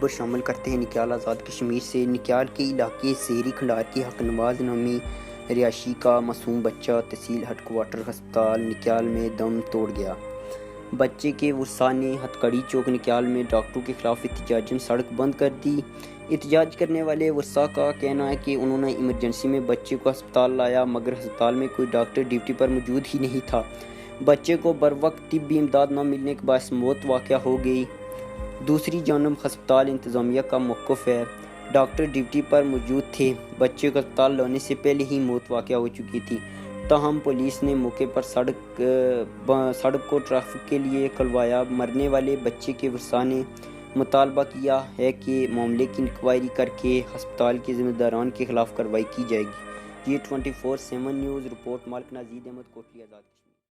خبر شامل کرتے ہیں نکیال آزاد کشمیر سے۔ نکیال کے علاقے سیری کھنڈار کے حق نواز نامی رہائشی کا معصوم بچہ تحصیل ہیڈ کوارٹر ہسپتال نکیال میں دم توڑ گیا۔ بچے کے ورثاء نے ہتکڑی چوک نکیال میں ڈاکٹروں کے خلاف احتجاجاً سڑک بند کر دی۔ احتجاج کرنے والے ورثاء کا کہنا ہے کہ انہوں نے ایمرجنسی میں بچے کو ہسپتال لایا مگر ہسپتال میں کوئی ڈاکٹر ڈیوٹی پر موجود ہی نہیں تھا۔ بچے کو بروقت طبی امداد نہ ملنے کے باعث موت واقع ہو گئی۔ دوسری جانب ہسپتال انتظامیہ کا موقف ہے، ڈاکٹر ڈیوٹی پر موجود تھے، بچے کو ہسپتال لانے سے پہلے ہی موت واقع ہو چکی تھی۔ تاہم پولیس نے موقع پر سڑک کو ٹریفک کے لیے کھلوایا۔ مرنے والے بچے کے ورثاء نے مطالبہ کیا ہے کہ معاملے کی انکوائری کر کے ہسپتال کے ذمہ داران کے خلاف کارروائی کی جائے گی۔ یہ 24/7 نیوز رپورٹ مالک نازید احمد کوٹلی آزاد کشمیر۔